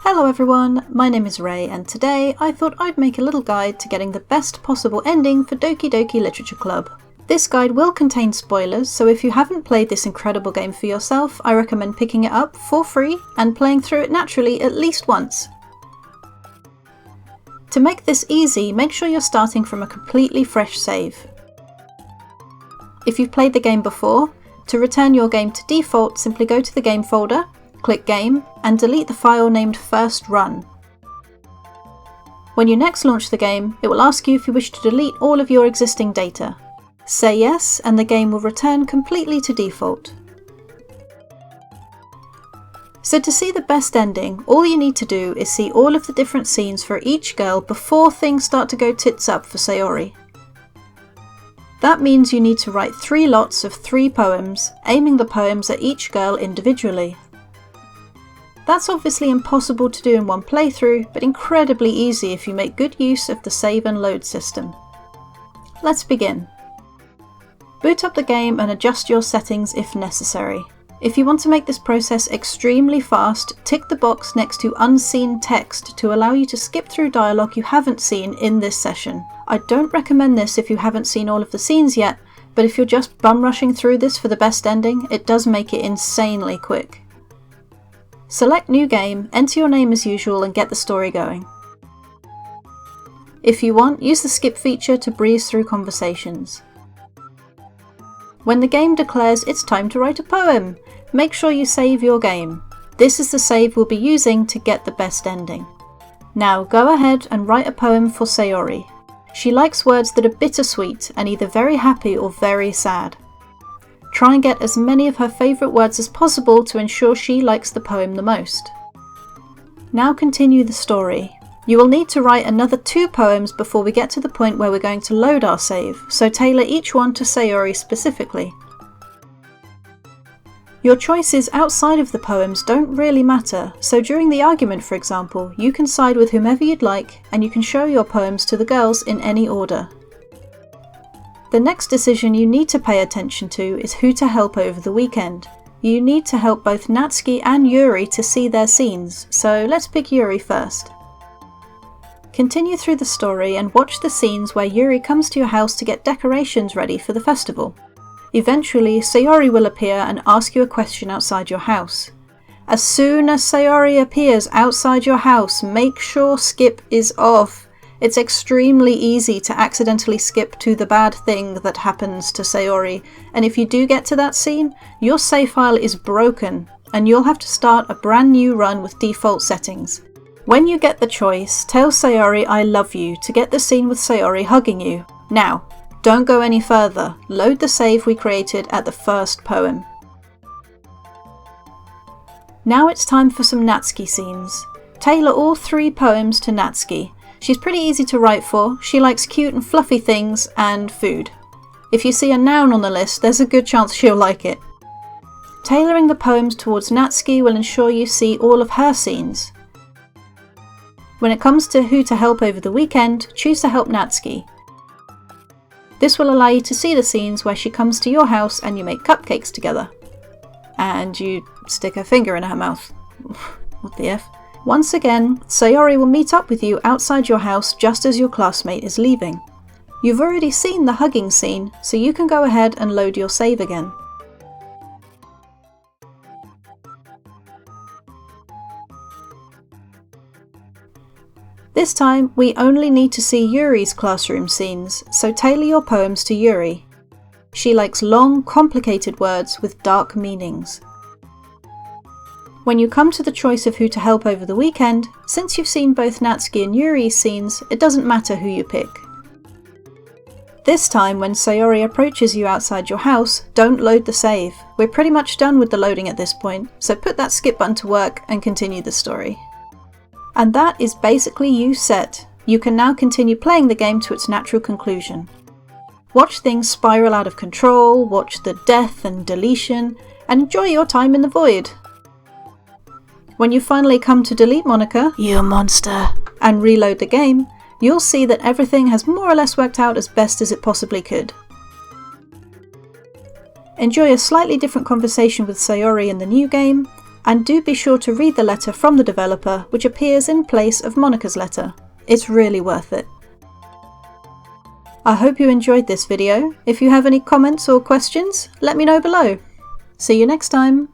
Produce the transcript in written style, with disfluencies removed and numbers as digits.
Hello everyone, my name is Ray and today I thought I'd make a little guide to getting the best possible ending for Doki Doki Literature Club. This guide will contain spoilers, so if you haven't played this incredible game for yourself, I recommend picking it up for free and playing through it naturally at least once. To make this easy, make sure you're starting from a completely fresh save. If you've played the game before, to return your game to default, simply go to the game folder, click Game, and delete the file named First Run. When you next launch the game, it will ask you if you wish to delete all of your existing data. Say yes, and the game will return completely to default. So to see the best ending, all you need to do is see all of the different scenes for each girl before things start to go tits up for Sayori. That means you need to write 3 lots of 3 poems, aiming the poems at each girl individually. That's obviously impossible to do in one playthrough, but incredibly easy if you make good use of the save and load system. Let's begin. Boot up the game and adjust your settings if necessary. If you want to make this process extremely fast, tick the box next to Unseen Text to allow you to skip through dialogue you haven't seen in this session. I don't recommend this if you haven't seen all of the scenes yet, but if you're just bum rushing through this for the best ending, it does make it insanely quick. Select New Game, enter your name as usual and get the story going. If you want, use the skip feature to breeze through conversations. When the game declares it's time to write a poem, make sure you save your game. This is the save we'll be using to get the best ending. Now go ahead and write a poem for Sayori. She likes words that are bittersweet and either very happy or very sad. Try and get as many of her favourite words as possible to ensure she likes the poem the most. Now continue the story. You will need to write another 2 poems before we get to the point where we're going to load our save, so tailor each one to Sayori specifically. Your choices outside of the poems don't really matter, so during the argument, for example, you can side with whomever you'd like, and you can show your poems to the girls in any order. The next decision you need to pay attention to is who to help over the weekend. You need to help both Natsuki and Yuri to see their scenes, so let's pick Yuri first. Continue through the story and watch the scenes where Yuri comes to your house to get decorations ready for the festival. Eventually, Sayori will appear and ask you a question outside your house. As soon as Sayori appears outside your house, make sure skip is off. It's extremely easy to accidentally skip to the bad thing that happens to Sayori, and if you do get to that scene, your save file is broken, and you'll have to start a brand new run with default settings. When you get the choice, tell Sayori I love you to get the scene with Sayori hugging you. Now, don't go any further, load the save we created at the first poem. Now it's time for some Natsuki scenes. Tailor all 3 poems to Natsuki. She's pretty easy to write for, she likes cute and fluffy things and food. If you see a noun on the list, there's a good chance she'll like it. Tailoring the poems towards Natsuki will ensure you see all of her scenes. When it comes to who to help over the weekend, choose to help Natsuki. This will allow you to see the scenes where she comes to your house and you make cupcakes together. And you stick her finger in her mouth. What the F? Once again, Sayori will meet up with you outside your house just as your classmate is leaving. You've already seen the hugging scene, so you can go ahead and load your save again. This time, we only need to see Yuri's classroom scenes, so tailor your poems to Yuri. She likes long, complicated words with dark meanings. When you come to the choice of who to help over the weekend, since you've seen both Natsuki and Yuri's scenes, it doesn't matter who you pick. This time, when Sayori approaches you outside your house, don't load the save. We're pretty much done with the loading at this point, so put that skip button to work and continue the story. And that is basically you set. You can now continue playing the game to its natural conclusion. Watch things spiral out of control, watch the death and deletion, and enjoy your time in the void. When you finally come to delete Monika, you monster, and reload the game, you'll see that everything has more or less worked out as best as it possibly could. Enjoy a slightly different conversation with Sayori in the new game, And do be sure to read the letter from the developer, which appears in place of Monika's letter. It's really worth it. I hope you enjoyed this video. If you have any comments or questions, let me know below. See you next time!